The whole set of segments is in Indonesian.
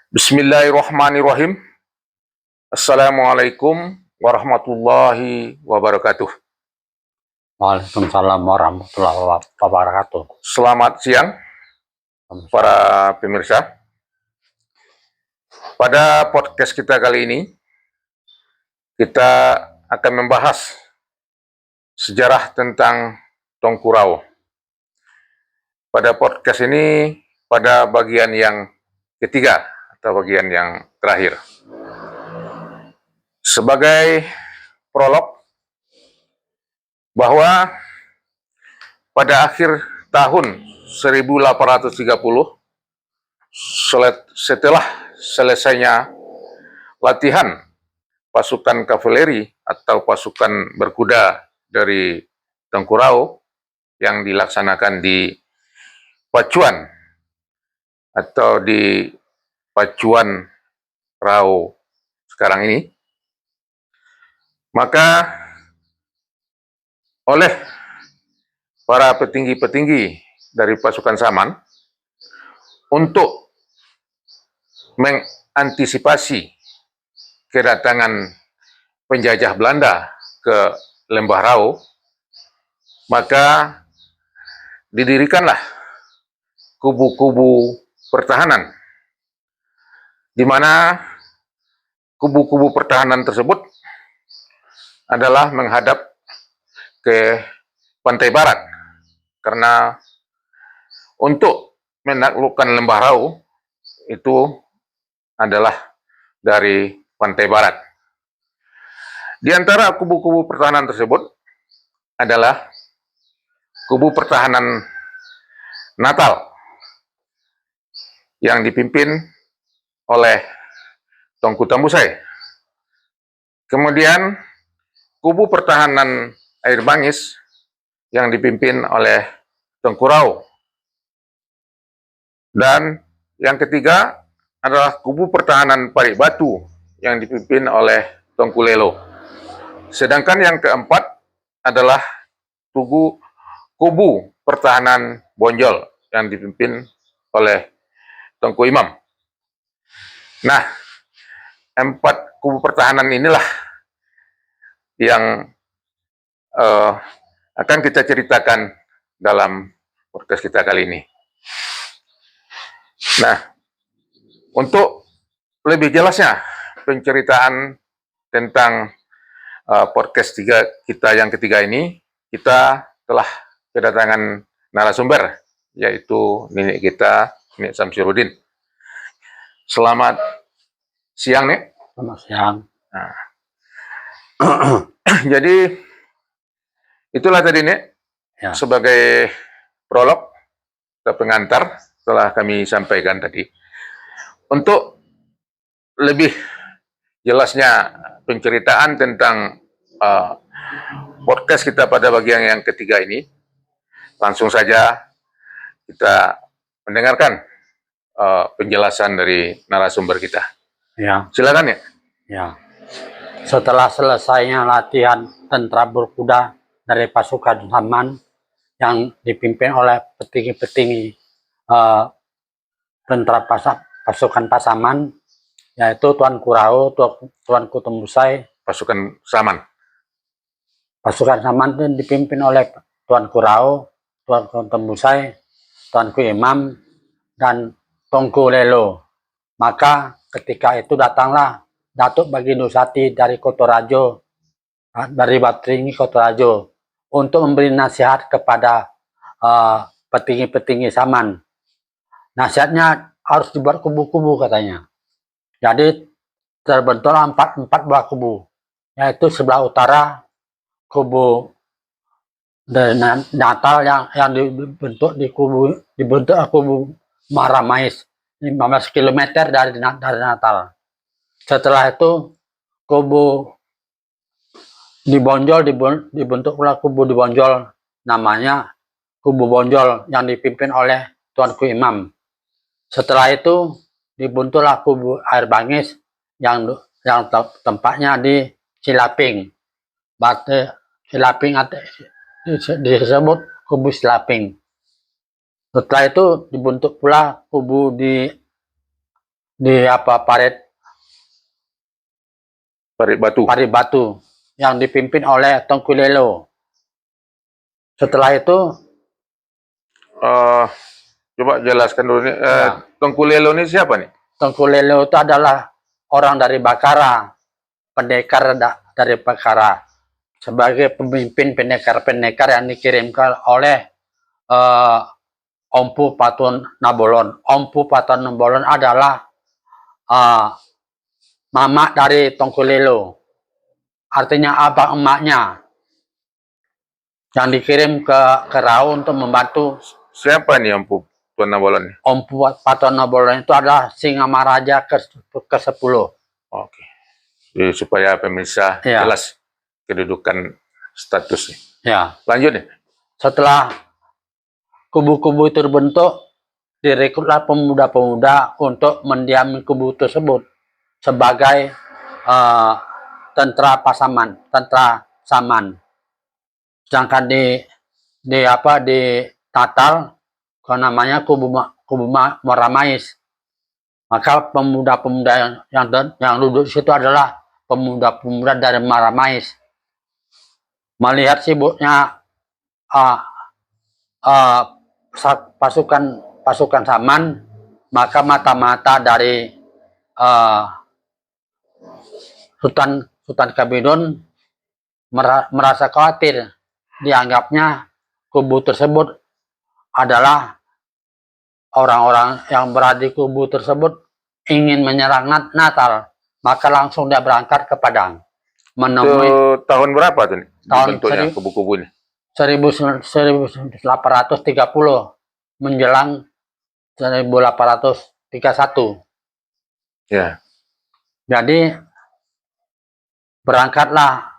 Bismillahirrahmanirrahim. Assalamualaikum warahmatullahi wabarakatuh. Waalaikumsalam warahmatullahi wabarakatuh. Selamat siang para pemirsa. Pada podcast kita kali ini, kita akan membahas sejarah tentang Tongkurau. Pada podcast ini, pada bagian yang ketiga atau bagian yang terakhir. Sebagai prolog, bahwa pada akhir tahun 1830, setelah selesainya latihan pasukan kavaleri atau pasukan berkuda dari Tongkurau yang dilaksanakan di Pacuan atau di Pacuan Rau sekarang ini, maka oleh para petinggi-petinggi dari pasukan Saman untuk mengantisipasi kedatangan penjajah Belanda ke Lembah Rau, maka didirikanlah kubu-kubu pertahanan, di mana kubu-kubu pertahanan tersebut adalah menghadap ke pantai barat, karena untuk menaklukkan Lembah Rau itu adalah dari pantai barat. Di antara kubu-kubu pertahanan tersebut adalah kubu pertahanan Natal yang dipimpin oleh Tongku Tambusai. Kemudian kubu pertahanan Air Bangis yang dipimpin oleh Tongkurau. Dan yang ketiga adalah kubu pertahanan Parik Batu yang dipimpin oleh Tongku Lelo. Sedangkan yang keempat adalah kubu pertahanan Bonjol yang dipimpin oleh Tongku Imam. Nah, empat kubu pertahanan inilah yang akan kita ceritakan dalam podcast kita kali ini. Nah, untuk lebih jelasnya penceritaan tentang podcast kita yang ketiga ini, kita telah kedatangan narasumber, yaitu nenek kita, Nek Samsirudin. Selamat siang, Nek. Selamat siang. Nah, jadi itulah tadi, Nek, ya, sebagai prolog atau pengantar telah kami sampaikan tadi. Untuk lebih jelasnya penceritaan tentang podcast kita pada bagian yang ketiga ini, langsung saja kita mendengarkan penjelasan dari narasumber kita. Ya. Silakan, ya. Ya. Setelah selesainya latihan tentara berkuda dari pasukan Saman yang dipimpin oleh petinggi-petinggi tentara pasukan Pasaman, yaitu Tuan Kurau, Tuanku Tembusai. Pasukan Saman. Pasukan Saman itu dipimpin oleh Tuan Kurau, Tuanku Tembusai, Tuanku Imam, dan Tongku Lelo. Maka ketika itu datanglah Datuk Bagindusati dari Kotorajo, dari Batringi Kotorajo, untuk memberi nasihat kepada petinggi-petinggi Saman. Nasihatnya harus dibuat kubu-kubu katanya. Jadi terbentuklah empat buah kubu, yaitu sebelah utara kubu Natal yang dibentuk kubu Maramais 15 km dari Natal. Setelah itu kubu di Bonjol dibentuk pula kubu di Bonjol, namanya kubu Bonjol yang dipimpin oleh Tuanku Imam. Setelah itu dibentuklah kubu Air Bangis yang tempatnya di Silaping. Silaping disebut kubu Silaping. Setelah itu dibentuk pula kubu di di apa Parit Batu. Parit Batu yang dipimpin oleh Tongkulelo. Setelah itu Coba jelaskan dulu nih. Ya. Tongkulelo ini siapa nih? Tongkulelo itu adalah orang dari Bakara, pendekar dari Bakara, sebagai pemimpin pendekar-pendekar yang dikirimkan oleh Ompu Patun Nabolon. Ompu Patun Nabolon adalah mama dari Tongkulelo, artinya abang emaknya, yang dikirim ke Rau untuk membantu. Siapa nih Empu Tuan Nabolon? Ompu Patun Nabolon itu adalah Singamaraja ke-10. Oke. Jadi supaya pemirsa Ya. jelas kedudukan statusnya. Ya. Lanjut nih. Setelah kubu-kubu itu terbentuk, direkrutlah pemuda-pemuda untuk mendiami kubu tersebut sebagai tentara Pasaman, tentara Saman. Sedangkan di Tatal, namanya kubu Moramais. Maka pemuda-pemuda yang duduk di situ adalah pemuda-pemuda dari Moramais. Melihat sibuknya pasukan Saman, maka mata-mata dari Sultan Kabidon merasa khawatir. Dianggapnya kubu tersebut adalah orang-orang yang berada di kubu tersebut ingin menyerang Natal, maka langsung dia berangkat ke Padang menemui. Itu tahun berapa tuh nih? Tahun bentuknya kubu-kubu ini? 1830 menjelang 1831. Ya. Jadi berangkatlah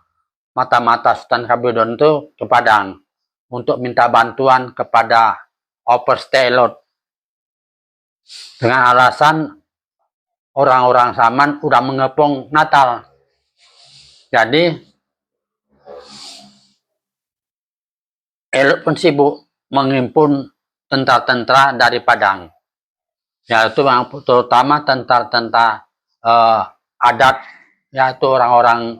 mata-mata Sultan Kabidon itu ke Padang untuk minta bantuan kepada Oversteelot dengan alasan orang-orang Saman udah mengepung Natal. Jadi Elot pun sibuk menghimpun tentara-tentara dari Padang, yaitu yang terutama tentara-tentara adat, yaitu orang-orang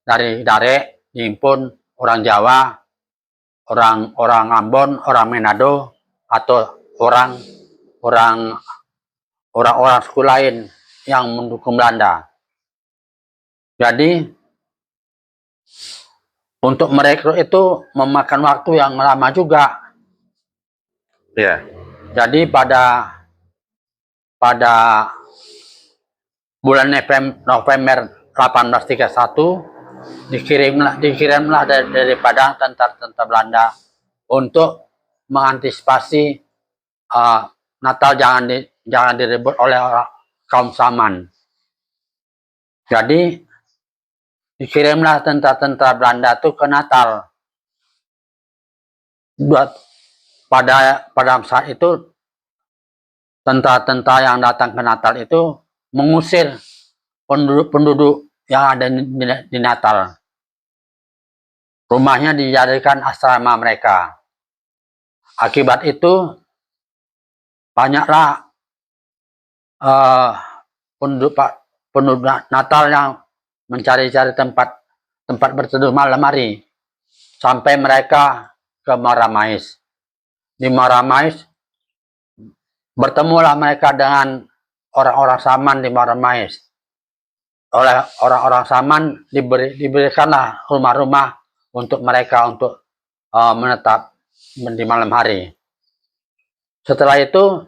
dari Dare, dihimpun orang Jawa, orang Ambon, orang Manado, atau orang-orang suku lain yang mendukung Belanda. Jadi untuk merekrut itu memakan waktu yang lama juga. Ya. Jadi pada bulan November 1831 dikirimlah dari Padang tentara Belanda untuk mengantisipasi Natal jangan direbut oleh kaum Saman. Jadi dikirimlah tentara Belanda itu ke Natal. Pada saat itu tentara-tentara yang datang ke Natal itu mengusir penduduk yang ada di Natal. Rumahnya dijadikan asrama mereka. Akibat itu banyaklah penduduk Natal yang mencari-cari tempat berteduh malam hari, sampai mereka ke Moramais. Di Moramais bertemulah mereka dengan orang-orang Saman di Moramais. Oleh orang-orang Saman diberikanlah rumah-rumah untuk mereka untuk menetap di malam hari. Setelah itu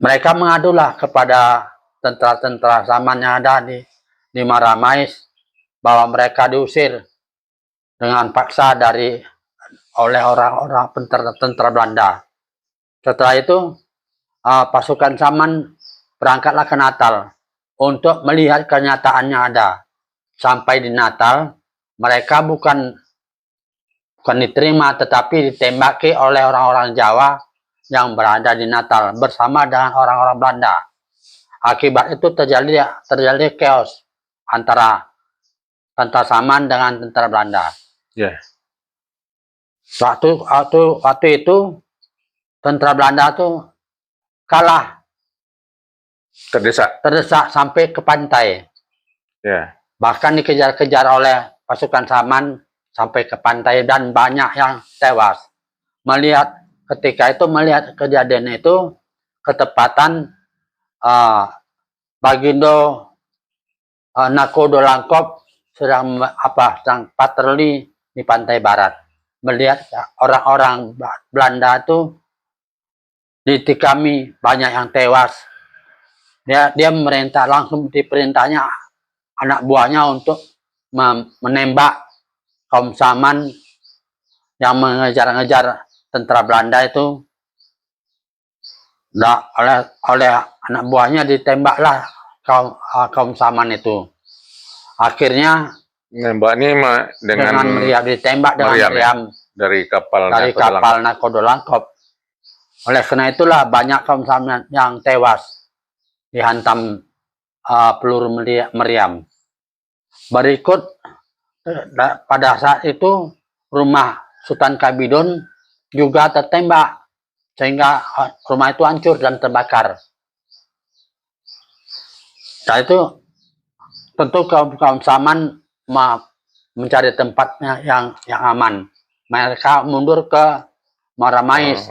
mereka mengadulah kepada tentara-tentara Saman yang ada di Moramais bahwa mereka diusir dengan paksa oleh orang-orang tentara Belanda. Setelah itu pasukan Saman berangkatlah ke Natal untuk melihat kenyataannya ada. Sampai di Natal mereka bukan diterima, tetapi ditembaki oleh orang-orang Jawa yang berada di Natal bersama dengan orang-orang Belanda. Akibat itu terjadi chaos antara tentara Saman dengan tentara Belanda. Ya. Waktu itu tentara Belanda itu kalah terdesak sampai ke pantai. Ya. Bahkan dikejar-kejar oleh pasukan Saman sampai ke pantai dan banyak yang tewas. Ketika itu melihat kejadian itu, ketepatan Bagindo Nakodolangkop sedang patroli di pantai barat. Melihat orang-orang Belanda itu ditikami, banyak yang tewas. Dia memerintah, langsung diperintahnya anak buahnya untuk menembak kaum Saman yang mengejar-ngejar tentara Belanda itu. Oleh anak buahnya ditembaklah kaum Saman itu. Akhirnya Nembak ini dengan meriam, ditembak dengan meriam dari kapal Nakodolangkop. Oleh karena itulah banyak kaum Saman yang tewas dihantam peluru meriam. Berikut pada saat itu rumah Sultan Kabidon juga tertembak sehingga rumah itu hancur dan terbakar. Setelah itu tentu kaum Saman mencari tempatnya yang aman. Mereka mundur ke Maramais,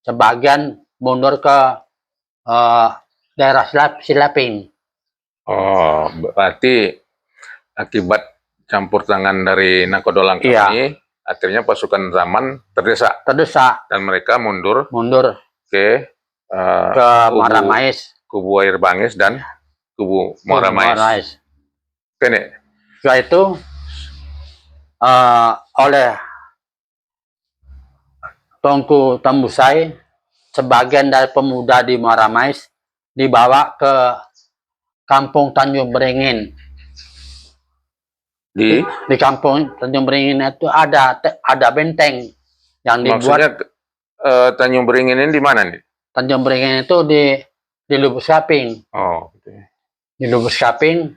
sebagian mundur ke daerah Silaping. Oh, berarti akibat campur tangan dari Nakodolangkop ini, akhirnya pasukan Saman terdesak dan mereka mundur ke Maramais, kubu Air Bangis dan kubu Maramais. Setelah itu oleh Tengku Tembusai, sebagian dari pemuda di Maramais dibawa ke Kampung Tanjung Beringin. Di Kampung Tanjung Beringin itu ada benteng yang dibuat. Maksudnya Tanjung Beringin ini di mana nih? Tanjung Beringin itu di Lubuk Saping. Oh, gitu. Di Lubuk Saping.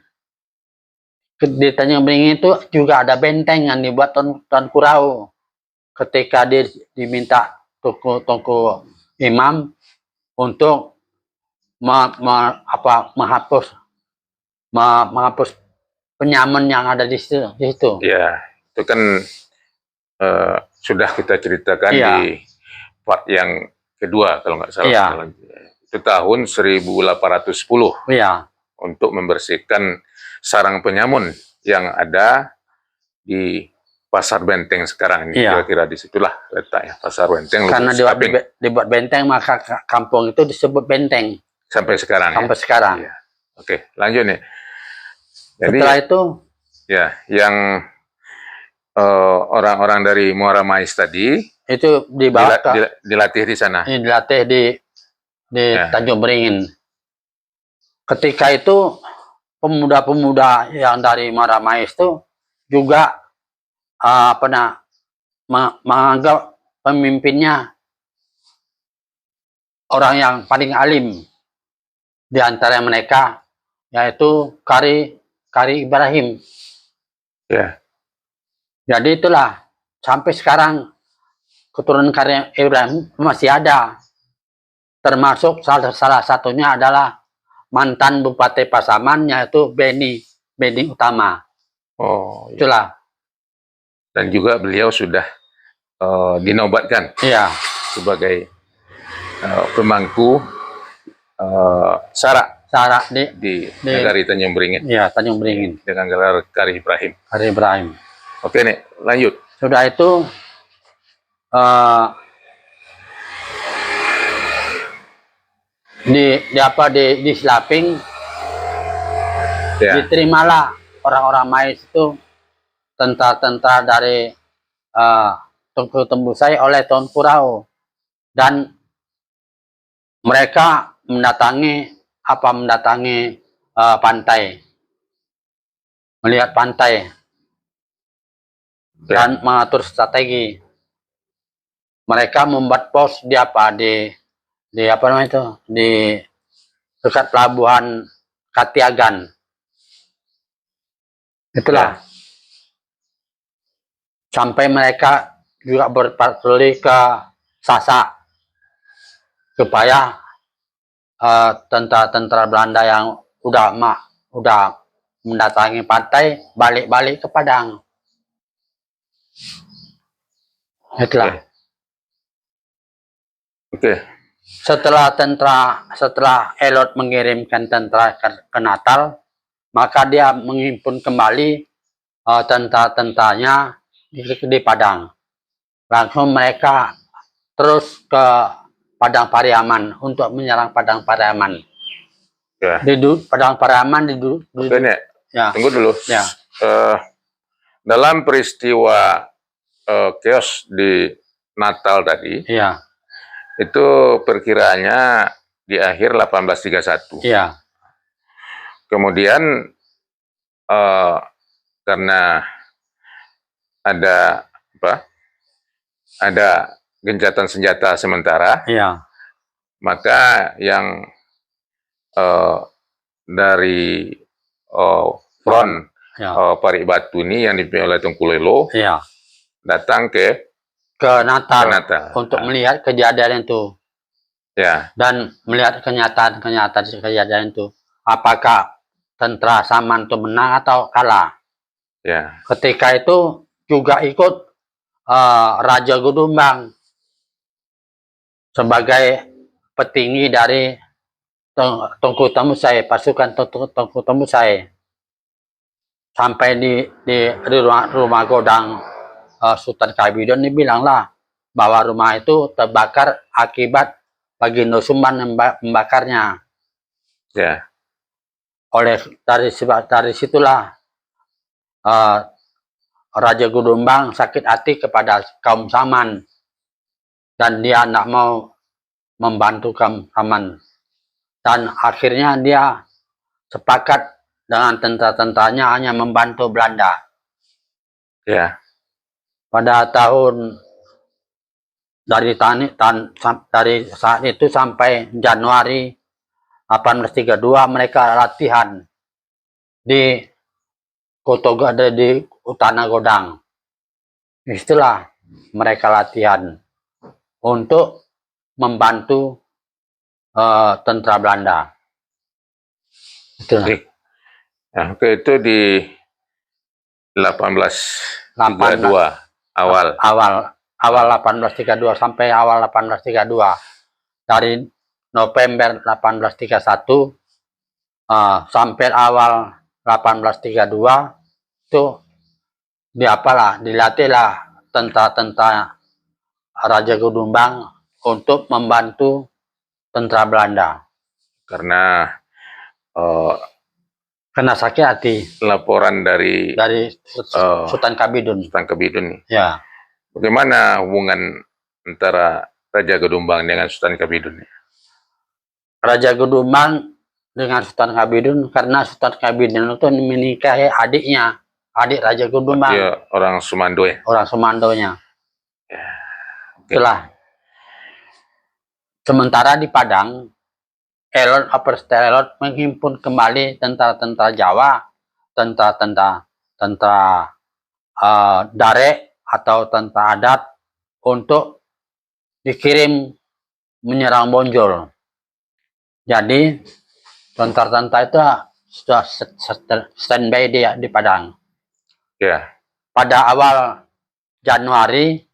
Di Tanjung Beringin itu juga ada benteng yang dibuat Tuan Kurau. Ketika dia diminta Tengku Imam untuk menghapus penyamun yang ada di situ. Ya, itu kan sudah kita ceritakan di part yang kedua kalau nggak salah. Itu tahun 1810. Untuk membersihkan sarang penyamun yang ada di Pasar Benteng sekarang ini. Kira-kira disitulah letaknya Pasar Benteng. Karena dibuat benteng, maka kampung itu disebut benteng. Sampai sekarang. Sampai sekarang. Ya. Oke, lanjut nih. Jadi, setelah itu, yang orang-orang dari Muara Mais tadi itu dibawa dilatih di sana. Dilatih di Tanjung Beringin. Ketika itu pemuda-pemuda yang dari Muara Mais itu juga menganggap pemimpinnya orang yang paling alim di antara mereka, yaitu Kari Ibrahim. Jadi itulah sampai sekarang keturunan Kari Ibrahim masih ada, termasuk salah satunya adalah mantan Bupati Pasaman, yaitu Beni Utama. Oh, itulah. Dan juga beliau sudah dinobatkan sebagai pemangku Sara di Negari Tanjung Beringin. Iya, Tanjung Beringin. Dengan gelar Kari Ibrahim. Kari Ibrahim. Oke nih, lanjut. Sudah itu di Silaping diterimalah orang-orang Mais itu tentara-tentara dari Tengku Tembusai oleh Tuan Kurau, dan mereka mendatangi pantai, melihat pantai dan mengatur strategi. Mereka membuat pos di dekat pelabuhan Katiagan. Itulah. Sampai mereka juga berpatroli ke Sasak supaya tentara-tentara Belanda yang udah mendatangi pantai balik-balik ke Padang. Itulah. Oke. Setelah Elot mengirimkan tentara ke Natal, maka dia menghimpun kembali tentara-tentaranya di Padang. Langsung mereka terus ke Padang Pariaman untuk menyerang Padang Pariaman. Ya. Di Padang Pariaman Ya. Tunggu dulu. Ya. Dalam peristiwa chaos di Natal tadi, ya, itu perkiraannya di akhir 1831. Ya. Kemudian karena ada gencatan senjata sementara, ya, maka yang dari front Parik Batu ini yang dipimpin oleh Tunku Lelo datang ke Natal untuk melihat kejadian itu. Ya. Dan melihat kenyataan kejadian itu, apakah tentara Saman itu menang atau kalah. Ya. Ketika itu juga ikut Raja Gudumbang sebagai petinggi dari Tengku Tembusai, pasukan Tengku Tembusai, sampai di rumah godang Sultan Kabidon ini bilanglah bahwa rumah itu terbakar akibat Bagindo Sumban membakarnya. Ya. Dari situlah Raja Gudumbang sakit hati kepada kaum Saman dan dia tidak mau membantu kaum Saman. Dan akhirnya dia sepakat dengan tentara-tentaranya hanya membantu Belanda. Ya. Pada tahun dari saat itu sampai Januari 1832 mereka latihan di Utana Godang. Itulah mereka latihan untuk membantu tentara Belanda. Itulah. Nah, itu di 1832 awal 1832 sampai awal 1832. Dari November 1831 sampai awal 1832 itu dilatihlah tentara-tentara Raja Gudumbang untuk membantu tentara Belanda. Karena sakit hati. Laporan dari Sultan Kabidun. Ya. Bagaimana hubungan antara Raja Gudumbang dengan Sultan Kabidun? Raja Gudumbang dengan Sultan Kabidun karena Sultan Kabidun itu menikahi adiknya, adik Raja Gudumbang. Dia orang Sumando ya? Orang Sumandonya. Ya. Okay. Itulah. Sementara di Padang, Elot menghimpun kembali tentara-tentara Jawa, tentara Darek atau tentara adat untuk dikirim menyerang Bonjol. Jadi tentara-tentara itu sudah standby di Padang. Ya. Pada awal Januari,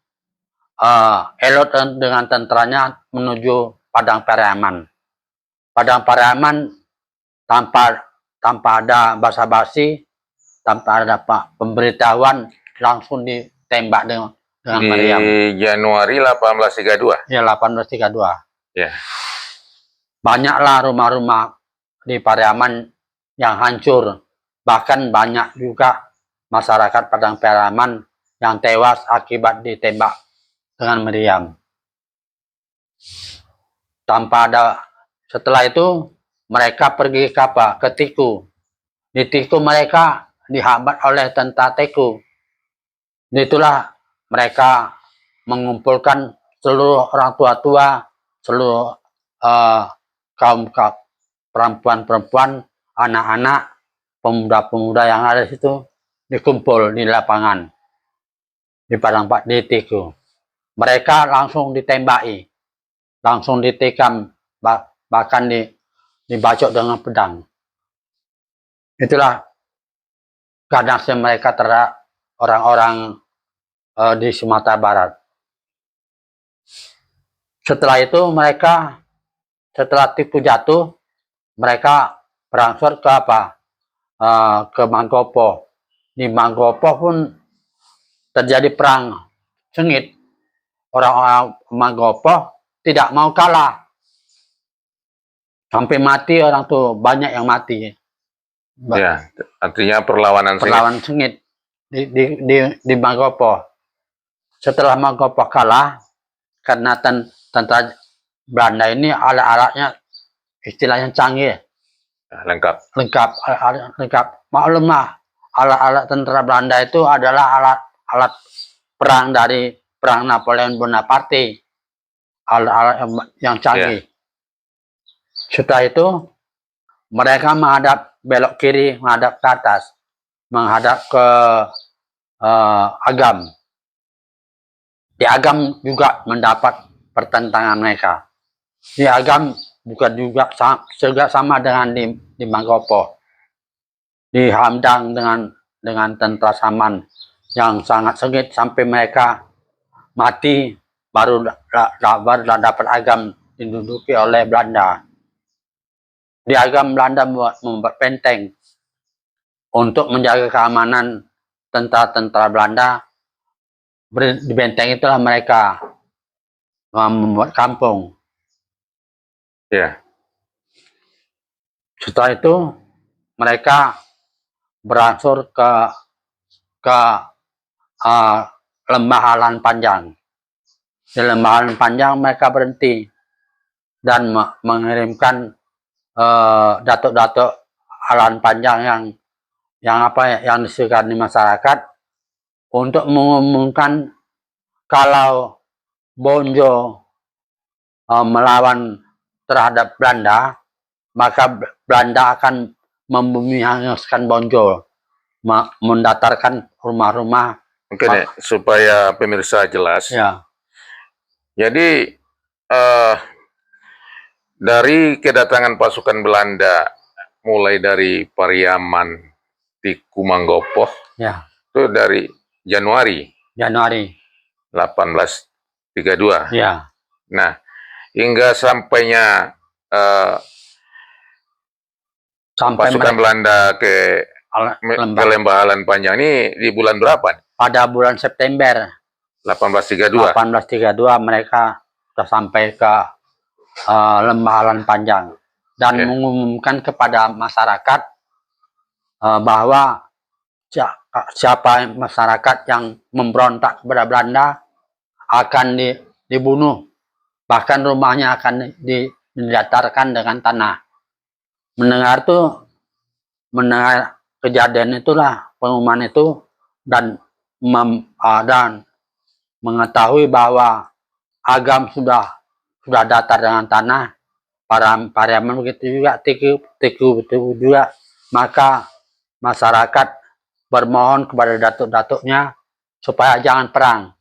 Elot dengan tentaranya menuju Padang Pariaman. Padang Pariaman tanpa ada basa-basi, tanpa ada pemberitahuan, langsung ditembak dengan meriam. Di Januari 1832? Ya, 1832. Ya. Banyaklah rumah-rumah di Pariaman yang hancur. Bahkan banyak juga masyarakat Padang Pariaman yang tewas akibat ditembak dengan meriam. Setelah itu mereka pergi ke Tiku. Di Tiku mereka dihambat oleh tentara Tiku. Itulah mereka mengumpulkan seluruh orang tua-tua, seluruh kaum perempuan-perempuan, anak-anak, pemuda-pemuda yang ada di situ dikumpul di lapangan di Padang di Tiku. Mereka langsung ditembaki, langsung ditikam, bahkan dibacok dengan pedang. Itulah ganasnya mereka terhadap orang-orang di Sumatera Barat. Setelah itu mereka, setelah Tiku jatuh, mereka berangsur ke ke Mangkopo. Di Mangkopo pun terjadi perang sengit. Orang-orang Mangkopo tidak mau kalah. Sampai mati orang tuh, banyak yang mati. Ya, artinya perlawanan sengit di Mangkopo. Setelah Mangkopo kalah, karena tentara Belanda ini alat-alatnya istilahnya canggih. Lengkap. Maklumlah, alat-alat tentara Belanda itu adalah alat perang dari perang Napoleon Bonaparte. Alat-alat yang canggih. Setelah itu, mereka menghadap belok kiri, menghadap ke atas, menghadap ke Agam. Di Agam juga mendapat pertentangan mereka. Di Agam bukan juga sama dengan di Mangkopo. Dihadang dengan tentara Saman yang sangat sengit sampai mereka mati, baru dapat Agam diduduki oleh Belanda. Di Agam Belanda membuat benteng untuk menjaga keamanan tentara-tentara Belanda. Di benteng itulah mereka membuat kampung. Ya. Setelah itu mereka berangsur ke lembah Alan Panjang. Di lembah Alan Panjang mereka berhenti dan mengirimkan datuk-datuk Alan Panjang yang disegani masyarakat untuk mengumumkan kalau Bonjo melawan terhadap Belanda, maka Belanda akan membumi hanguskan Bonjo, mendatarkan rumah-rumah. Oke deh, supaya pemirsa jelas. Ya. Jadi dari kedatangan pasukan Belanda mulai dari Pariaman, Tiku Mangkopo, ya, itu dari Januari 1832. Ya. Nah, hingga sampainya pasukan Belanda ke lembah Alan Panjang ini di bulan berapa? Pada bulan September 1832. Mereka sudah sampai ke lembah Alan Panjang dan mengumumkan kepada masyarakat bahwa siapa masyarakat yang memberontak kepada Belanda akan dibunuh, bahkan rumahnya akan didatarkan dengan tanah. Mendengar kejadian itulah, pengumuman itu, dan mengetahui bahwa Agam sudah datar dengan tanah, Pariaman begitu juga, Tiku begitu juga, maka masyarakat bermohon kepada datuk-datuknya supaya jangan perang,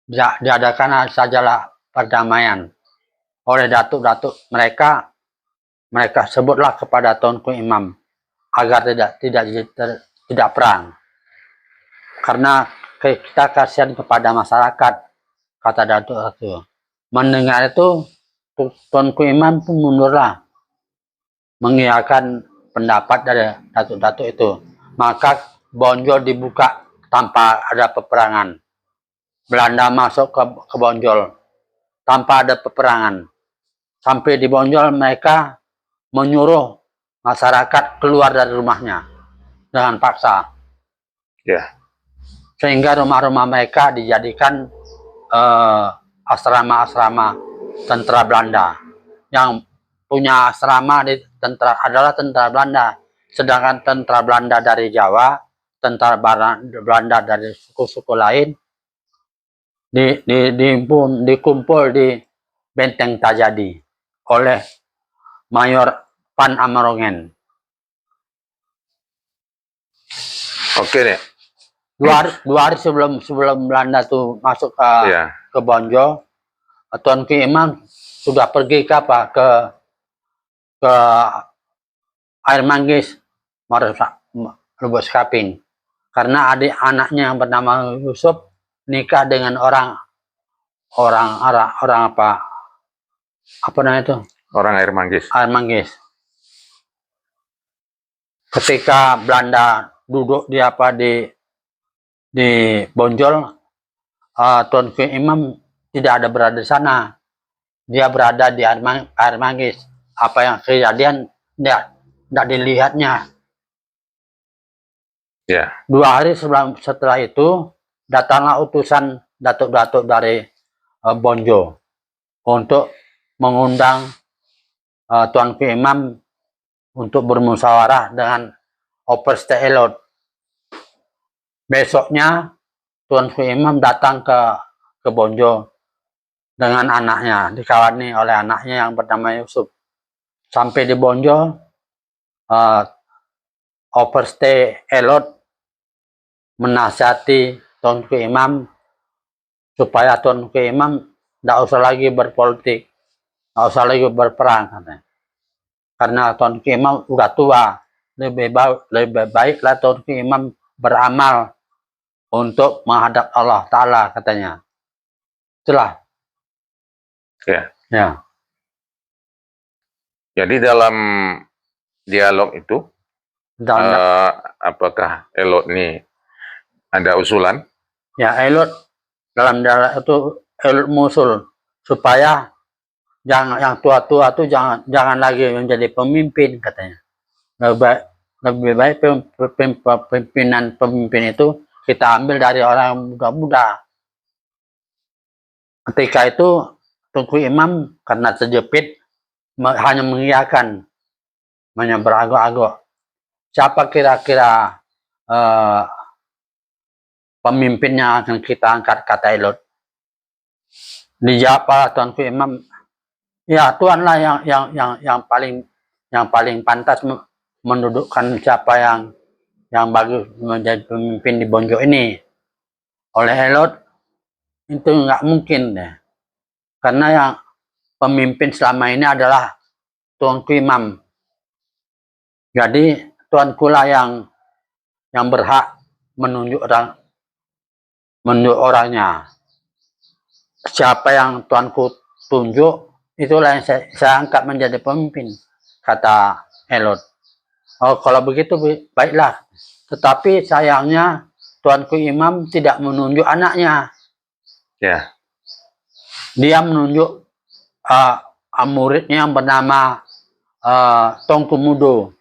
diadakan sajalah perdamaian. Oleh datuk-datuk mereka sebutlah kepada Tunku Imam agar tidak perang, karena kita kasihan kepada masyarakat, kata datuk itu. Mendengar itu, Tunku Imam pun mundurlah, mengiyakan pendapat dari datuk-datuk itu. Maka Bonjol dibuka tanpa ada peperangan. Belanda masuk ke Bonjol tanpa ada peperangan. Sampai di Bonjol mereka menyuruh masyarakat keluar dari rumahnya dengan paksa. Sehingga rumah-rumah mereka dijadikan asrama-asrama tentara Belanda. Yang punya asrama adalah tentara Belanda. Sedangkan tentara Belanda dari Jawa, tentara Belanda dari suku-suku lain dikumpul di Benteng Tajadi oleh Mayor Pan Amarongen. Oke deh. Dua hari sebelum Belanda tuh masuk ke Bonjo, Tunku Imam sudah pergi ke ke Air Manggis merusak Lubuk Sekaping karena adik anaknya yang bernama Yusuf nikah dengan orang apa namanya itu, orang Air Manggis. Air Manggis. Ketika Belanda duduk di Bonjol, Tuanku Imam tidak ada berada di sana, dia berada di Air Manggis. Apa yang kejadian tidak dilihatnya. Ya. 2 hari setelah itu datanglah utusan datuk-datuk dari Bonjo untuk mengundang Tuanku Imam untuk bermusyawarah dengan Operste Elot. Besoknya Tuanku Imam datang ke Bonjo dengan anaknya, dikawani oleh anaknya yang bernama Yusuf. Sampai di Bonjo, Operste Elot menasihati Tuanku Imam supaya Tuanku Imam tidak usah lagi berpolitik, tidak usah lagi berperang, katanya. Karena Tuanku Imam udah tua, lebih baiklah Tuanku Imam beramal untuk menghadap Allah Ta'ala, katanya. Itulah. Ya. Ya. Jadi dalam dialog itu, apakah Elot ini ada usulan? Ya, Elot dalam dialog itu Elot musul supaya yang tua-tua itu jangan lagi menjadi pemimpin, katanya. Lebih baik pemimpin itu kita ambil dari orang yang muda-muda. Ketika itu Tunku Imam karena terjepit hanya mengiyakan, hanya beragok-agok. Siapa kira-kira pemimpinnya akan kita angkat, kata Elot. Dijawab Tuanku Imam, ya Tuanlah yang paling pantas mendudukkan siapa yang bagus menjadi pemimpin di Bonjo ini. Oleh Elot itu nggak mungkin deh, karena yang pemimpin selama ini adalah Tuanku Imam. Jadi Tuanku lah yang berhak menunjuk orangnya. Siapa yang Tuanku tunjuk, itulah yang saya angkat menjadi pemimpin, kata Elot. Oh, kalau begitu baiklah. Tetapi sayangnya Tuanku Imam tidak menunjuk anaknya. Ya. Dia menunjuk muridnya yang bernama Tongku Mudo.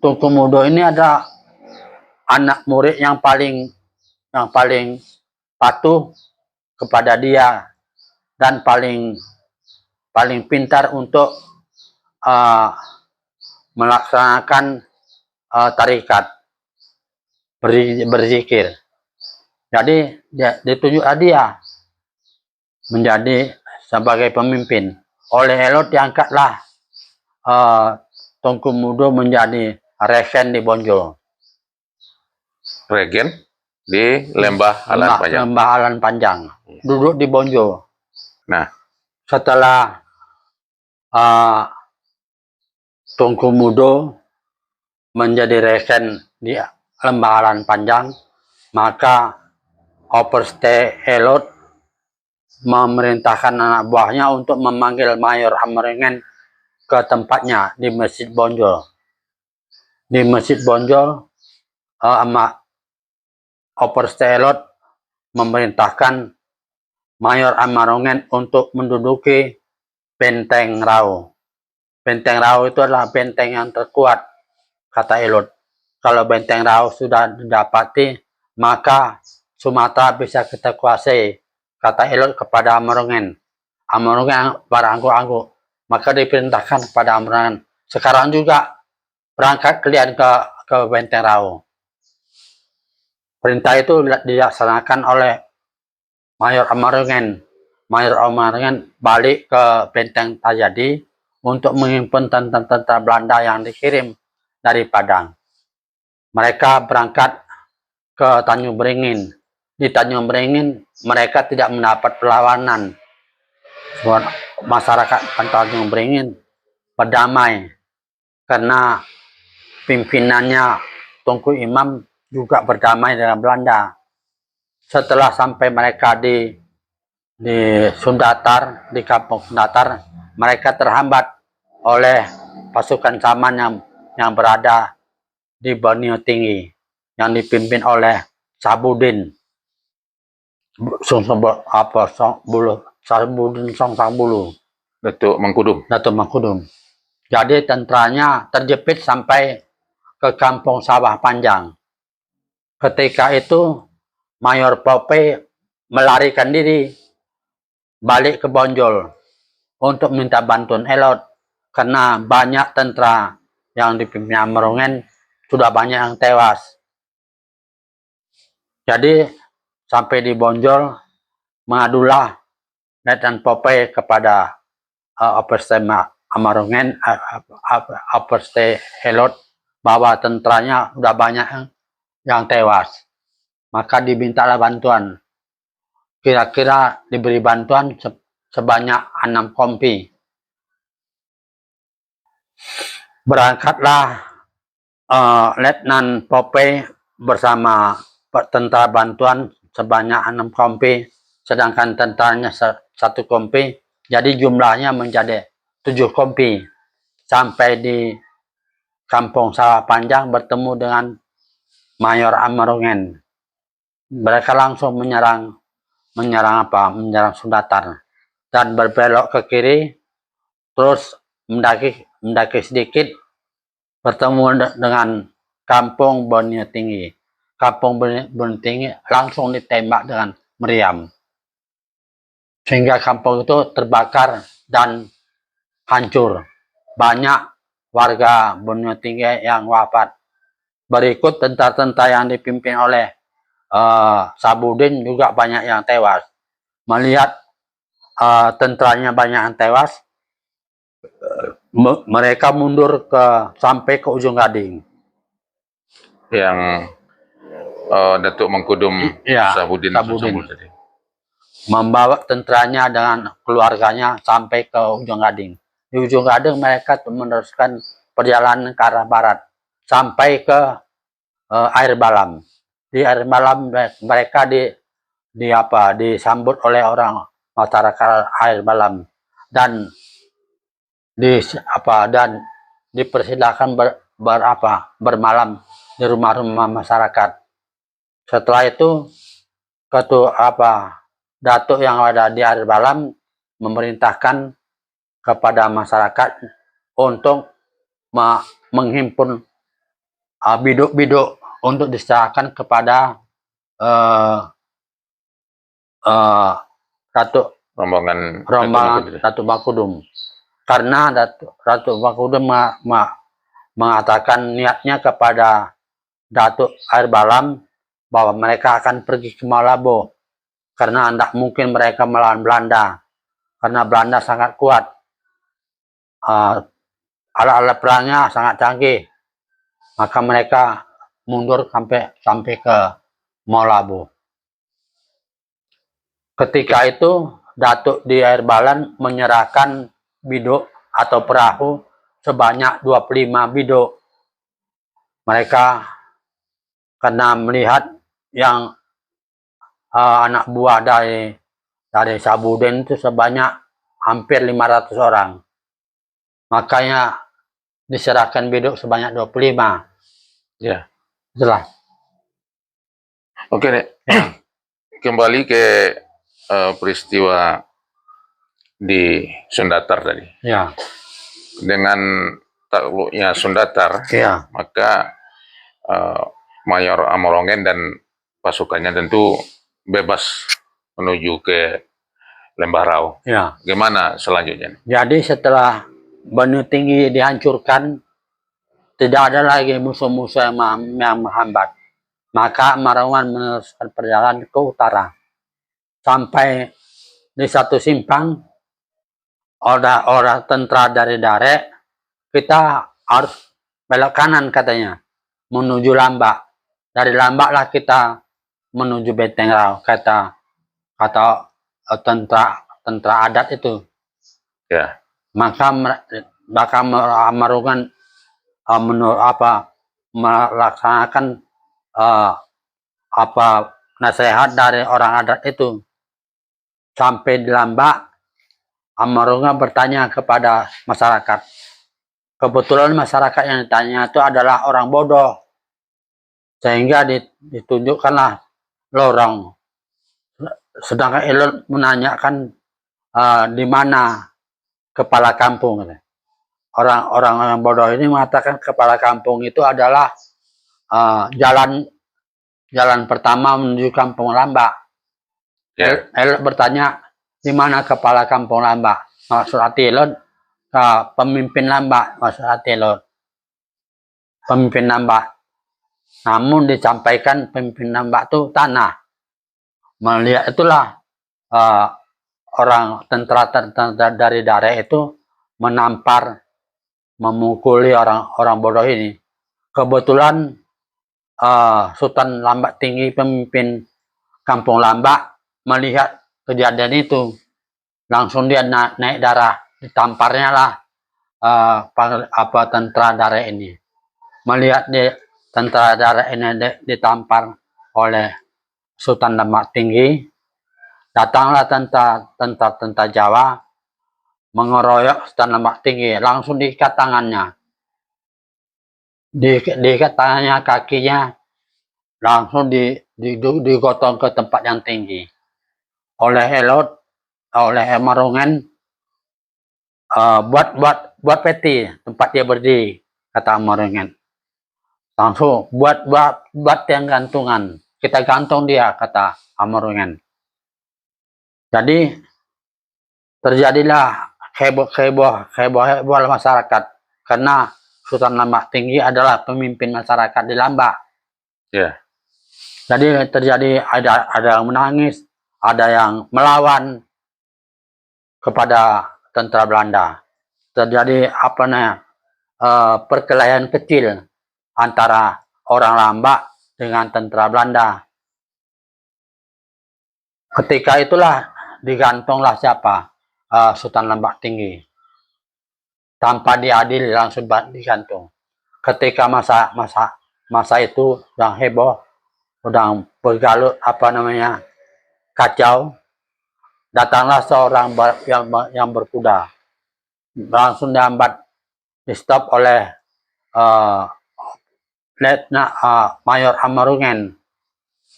Tongku Mudo ini ada anak murid yang paling patuh kepada dia dan paling pintar untuk melaksanakan tarikat berzikir. Jadi ditunjuk dia menjadi sebagai pemimpin. Oleh Elot diangkatlah Tongku Mudo menjadi regen di Bonjo. Regen di Lembah Alan Panjang. Lembah Alan Panjang. Duduk di Bonjo. Nah, setelah Tongku Mudo menjadi regen di Lembah Alan Panjang, maka Operste Elot memerintahkan anak buahnya untuk memanggil Mayor Amringen ke tempatnya di Masjid Bonjo. Di Masjid Bonjo, Operste Elot memerintahkan Mayor Amringen untuk menduduki Benteng Rau. Benteng Rau itu adalah benteng yang terkuat, kata Elot. Kalau Benteng Rau sudah didapati, maka Sumatera bisa kita kuasai, kata Elot kepada Amringen. Amringen berangguk-angguk, maka diperintahkan kepada Amringen, sekarang juga berangkat kalian ke Benteng Rau. Perintah itu dilaksanakan oleh Mayor Amringen. Mayor Amringen balik ke Benteng Tajadi untuk menghimpun tentara Belanda yang dikirim dari Padang. Mereka berangkat ke Tanjung Beringin. Di Tanjung Beringin mereka tidak mendapat perlawanan. Masyarakat Tanjung Beringin berdamai, karena pimpinannya Tunku Imam juga berdamai dengan Belanda. Setelah sampai mereka di Sundatar, di kampung Sundatar, mereka terhambat oleh pasukan Saman yang berada di Borneo Tinggi, yang dipimpin oleh Sabudin Songsambulu, Datuk Mangkudum. Jadi tentaranya terjepit sampai ke kampung Sawah Panjang. Ketika itu Mayor Pope melarikan diri balik ke Bonjol untuk minta bantuan Elot, karena banyak tentara yang dipimpin Amerongen sudah banyak yang tewas. Jadi sampai di Bonjol mengadulah Letnan Pope kepada Operste Amerongen, Operste Elot, bahwa tentaranya sudah banyak yang tewas. Maka dimintalah bantuan. Kira-kira diberi bantuan sebanyak 6 kompi. Berangkatlah Letnan Pope bersama tentara bantuan sebanyak 6 kompi, sedangkan tentaranya 1 kompi. Jadi jumlahnya menjadi 7 kompi. Sampai di kampung Sawah Panjang bertemu dengan Mayor Amerongen. Mereka langsung menyerang Sundatar dan berbelok ke kiri, terus mendaki sedikit bertemu dengan kampung Borneo Tinggi. Kampung Borneo Tinggi langsung ditembak dengan meriam, sehingga kampung itu terbakar dan hancur. Banyak warga Borneo Tinggi yang wafat. Berikut tentara-tentara yang dipimpin oleh Sabudin juga banyak yang tewas. Melihat tentaranya banyak yang tewas, mereka mundur sampai ke ujung Gading. Yang Datuk Mangkudum Sabudin tadi membawa tentaranya dengan keluarganya sampai ke ujung Gading. Di ujung Gading mereka meneruskan perjalanan ke arah barat sampai ke Air Balam. Di Air Balam mereka disambut oleh orang masyarakat Air Balam dan dipersilakan bermalam di rumah-rumah masyarakat. Setelah itu Datuk yang ada di Air Balam memerintahkan kepada masyarakat untuk menghimpun biduk-biduk untuk diserahkan kepada rombongan Datuk Mangkudum. Karena Datuk Mangkudum mengatakan niatnya kepada Datuk Air Balam bahwa mereka akan pergi ke Malabo, karena tidak mungkin mereka melawan Belanda, karena Belanda sangat kuat, alat-alat perangnya sangat canggih. Maka mereka mundur sampai ke Malabo. Ketika itu Datuk di Air Balam menyerahkan biduk atau perahu sebanyak 25 biduk. Mereka karena melihat yang anak buah dari Sabudin itu sebanyak hampir 500 orang. Makanya diserahkan biduk sebanyak 25. Ya. Jelas. Oke, Nek. Ya. Kembali ke peristiwa di Sundatar tadi. Ya. Dengan takluknya Sundatar, ya, maka Mayor Amerongen dan pasukannya tentu bebas menuju ke Lembah Rau. Ya. Gimana selanjutnya? Jadi setelah Borneo Tinggi dihancurkan, tidak ada lagi musuh-musuh yang menghambat. Maka Amerongen meneruskan perjalanan ke utara. Sampai di satu simpang, orang tentara dari Dare, kita harus belok kanan katanya, menuju Lambak. Dari Lambak lah kita menuju Benteng Rau, kata tentara adat itu. Ya. Maka Maka Amarungan melaksanakan nasihat dari orang adat itu. Sampai di Lambak, Amarungan bertanya kepada masyarakat. Kebetulan masyarakat yang ditanya itu adalah orang bodoh, sehingga ditunjukkanlah lorong. Sedangkan Elot menanyakan di mana kepala kampung. Orang-orang bodoh ini mengatakan kepala kampung itu adalah jalan pertama menuju Kampung Lambak. Elot bertanya, di mana kepala Kampung Lambak? Maksud hati Elot, pemimpin Lambak. Maksud hati Elot, pemimpin Lambak. Namun disampaikan pemimpin Lambak itu tanah. Melihat itulah orang tentara dari daerah itu menampar, memukuli orang bodoh ini. Kebetulan Sultan Lambak Tinggi, pemimpin Kampung Lambak, melihat kejadian itu, langsung dia naik darah, ditamparnya lah tentara daerah ini. Melihat tentara daerah ini ditampar oleh Sultan Lambak Tinggi, datanglah tentara Jawa mengeroyok Sultan Lambak Tinggi, langsung diikat tangannya, diikat tangannya, kakinya, langsung digotong ke tempat yang tinggi oleh Elot, oleh Amarungan. Buat peti tempat dia berdiri, kata Amarungan. Langsung buat yang gantungan, kita gantung dia, kata Amarungan. Jadi terjadilah heboh masyarakat, karena Sultan Lambak Tinggi adalah pemimpin masyarakat di Lambak. Jadi terjadi ada yang menangis, ada yang melawan kepada tentara Belanda. Terjadi perkelahian kecil antara orang Lambak dengan tentara Belanda. Ketika itulah digantunglah siapa? Sultan Lambak Tinggi. Tanpa diadili, langsung digantung. Ketika masa itu yang heboh, sedang bergalut kacau, datanglah seorang yang berkuda, langsung dihambat, di stop oleh Mayor Amarungan.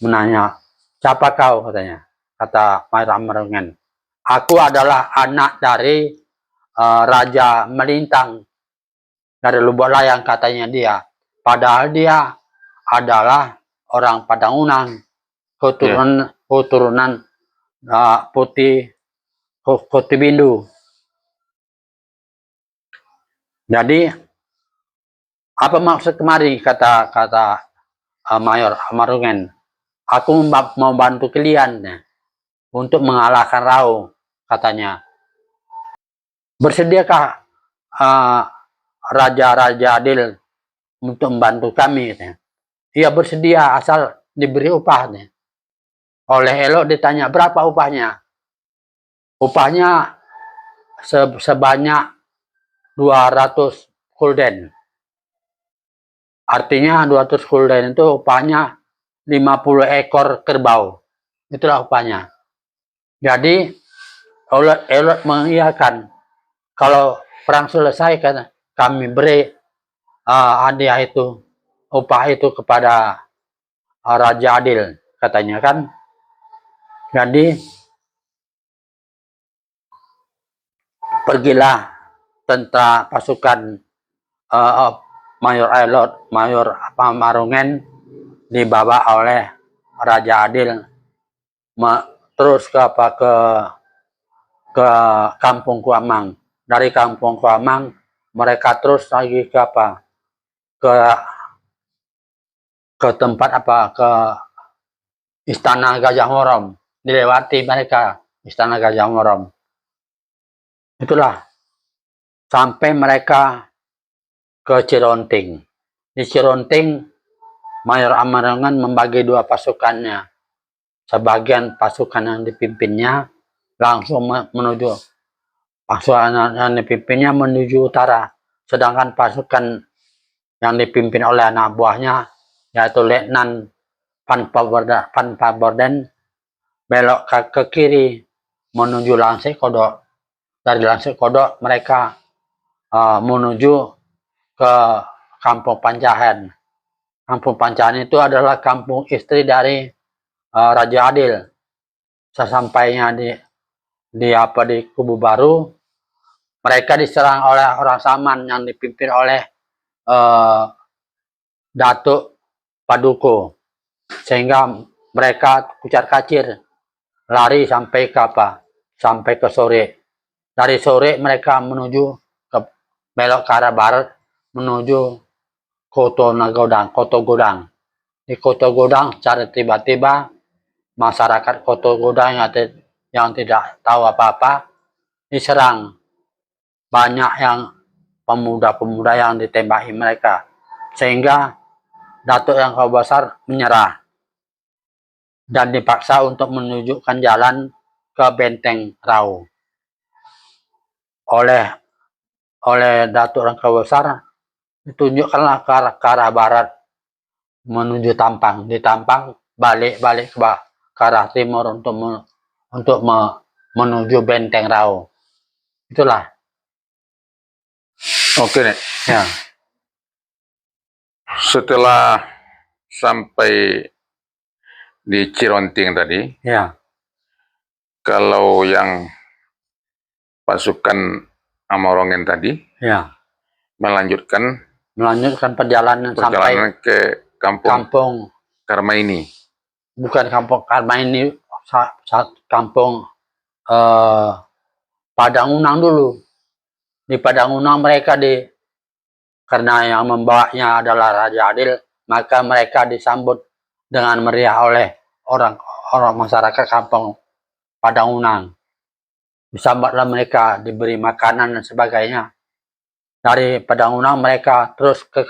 Menanya, siapa kau, katanya. Kata Mayor Amarungan, aku adalah anak dari Raja Melintang dari Lubuk Layang, katanya dia. Padahal dia adalah orang Padang Unang, keturunan Putih Bindu. Jadi apa maksud kemari, kata Mayor Amarungan, aku mau bantu kalian untuk mengalahkan Rau, katanya. Bersediakah Raja Adil untuk membantu kami, katanya. Ia bersedia asal diberi upahnya. Oleh Elot ditanya, berapa upahnya? Upahnya sebanyak 200 gulden. Artinya 200 gulden itu upahnya 50 ekor kerbau. Itulah upahnya. Jadi Elot mengiyakan, kalau perang selesai, kan kami beri hadiah itu, upah itu kepada Raja Adil, katanya kan. Jadi pergilah tentara pasukan Mayor Amarungan dibawa oleh Raja Adil terus ke Kampung Kuamang. Dari Kampung Kuamang mereka terus lagi ke tempat ke Istana Gajah Morom. Dilewati mereka Istana Gajah Morom. Itulah sampai mereka ke Cironting. Di Cironting, Mayor Amarungan membagi dua pasukannya. Sebagian pasukan yang dipimpinnya langsung menuju pasukan yang dipimpinnya menuju utara, sedangkan pasukan yang dipimpin oleh anak buahnya yaitu Letnan Van Paborden belok ke kiri menuju Langse Kodok. Dari Langse Kodok mereka menuju ke Kampung Pancahen. Kampung Pancahen itu adalah kampung istri dari Raja Adil. Sesampainya di Kubu Baru, mereka diserang oleh orang Saman yang dipimpin oleh Datuk Paduko, sehingga mereka kucar-kacir lari sampai ke sore. Dari sore mereka menuju ke belok ke arah barat menuju Koto Godang. Di Koto Godang secara tiba-tiba masyarakat Koto Godang yang tidak tahu apa-apa diserang. Banyak yang pemuda-pemuda yang ditembaki mereka, sehingga Datuk yang Besar menyerah dan dipaksa untuk menunjukkan jalan ke Benteng Rau. Oleh Datuk yang Besar ditunjukkanlah ke arah barat menuju Tampang. Di Tampang balik ke arah timur untuk menuju Benteng Rau. Itulah. Oke, Nek. Ya. Setelah sampai di Cironting tadi, ya, kalau yang pasukan Amorongen tadi, ya, melanjutkan perjalanan sampai ke kampung Karmaini. Bukan kampung Karmaini, kampung Padang Unang dulu. Di Padang Unang mereka karena yang membawanya adalah Raja Adil, maka mereka disambut dengan meriah oleh orang masyarakat kampung Padang Unang. Disambutlah mereka, diberi makanan dan sebagainya. Dari Padang Unang mereka terus ke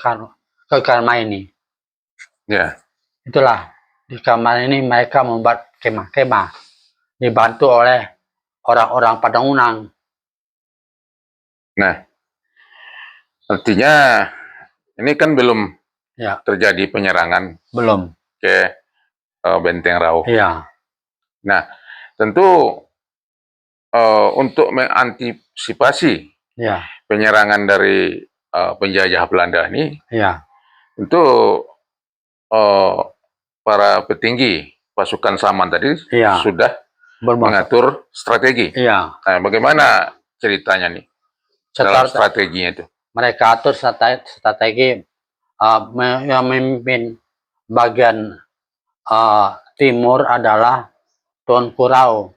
Karmaini. Ya. Itulah, di Karmaini mereka membuat kemah-kemah dibantu oleh orang-orang Padang Unang. Nah, artinya ini kan belum terjadi penyerangan belum ke Benteng Rau. Iya. Nah, tentu untuk mengantisipasi penyerangan dari penjajah Belanda ini, tentu para petinggi pasukan Saman tadi sudah mengatur strategi. Nah, bagaimana ceritanya nih? Dalam strateginya itu. Mereka atur strategi yang memimpin bagian timur adalah Tuanku Rau.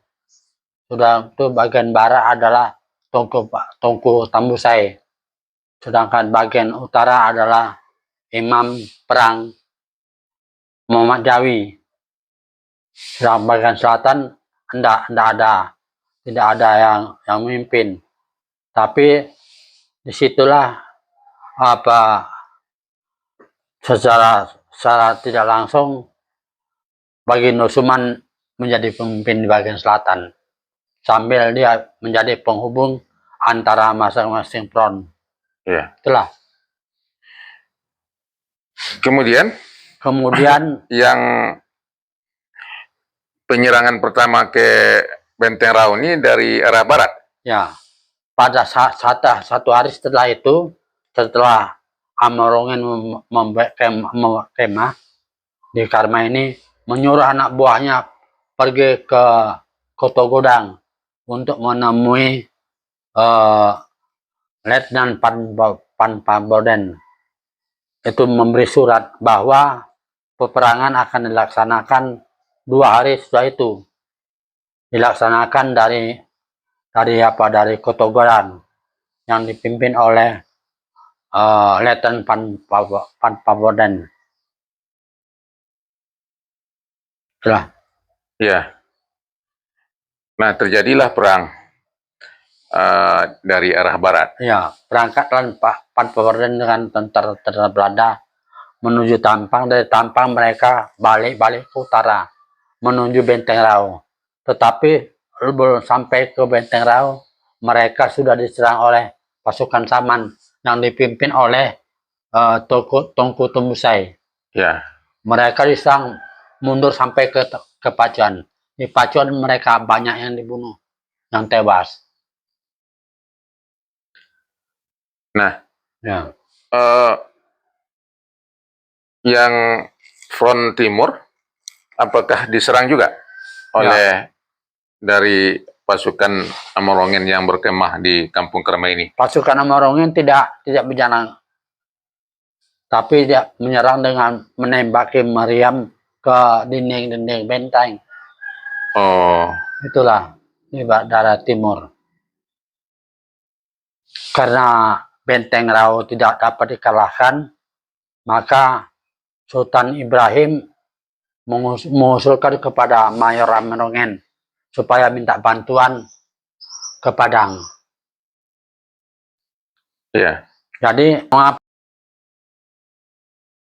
Sudah itu bagian barat adalah Tungku Tambusai. Sedangkan bagian utara adalah Imam Perang Muhammad Jawi. Sedangkan bagian selatan tidak ada yang memimpin. Tapi disitulah secara tidak langsung Baginda Suman menjadi pemimpin di bagian selatan, sambil dia menjadi penghubung antara masing-masing front. Itulah. Kemudian yang penyerangan pertama ke Benteng Rau ini dari arah barat. Ya. Pada satu hari setelah itu, setelah Amorongen membuat kemah di Karmaini, menyuruh anak buahnya pergi ke Koto Godang untuk menemui Letnan Van Paborden. Itu memberi surat bahwa peperangan akan dilaksanakan 2 hari setelah itu. Dilaksanakan dari Koto Godang yang dipimpin oleh Letnan Van Paborden. Ya. Nah, terjadilah perang dari arah barat. Ya, berangkatlah Van Paborden dengan tentara Belanda menuju Tampang. Dari Tampang mereka balik ke utara menuju Benteng Rau. Tetapi belum sampai ke Benteng Rau, mereka sudah diserang oleh pasukan Saman yang dipimpin oleh Tengku Tembusai. Ya. Mereka diserang mundur sampai ke Pacuan. Di Pacuan mereka banyak yang dibunuh, yang tewas. Nah, ya. Yang front timur, apakah diserang juga oleh dari pasukan Amorongen yang berkemah di Kampung Kerma ini? Pasukan Amorongen tidak berjalan, tapi dia menyerang dengan menembaki meriam ke dinding-dinding benteng. Oh, itulah di daerah timur. Karena benteng Rau tidak dapat dikalahkan, maka Sultan Ibrahim mengusulkan kepada Mayor Amorongen supaya minta bantuan ke Padang. ya. Jadi